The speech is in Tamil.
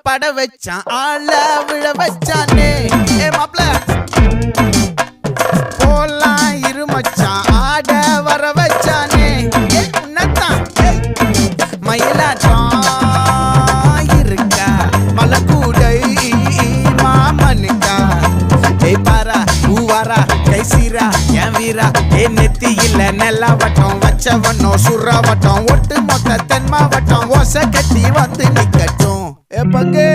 பட வச்சான் ஆள விழ வச்சானே ஏ மாப்ள போலாம் இருமச்சான் ஆட வர வச்சானே ஏ உன்னதான் மயிலாட்டம் இருக்கா மலக்கூடை மாமனுக்கா ஏ பாரா பூவாரா கைசீரா என் வீரா ஏ நெத்தி இல்ல நெல்லா வட்டம் வச்சவனோ சுறா வட்டம் ஒட்டு மொத்த தென் மாவட்டம் ஓசை கட்டி வந்து நிக்கட்டும் ஏ பங்கே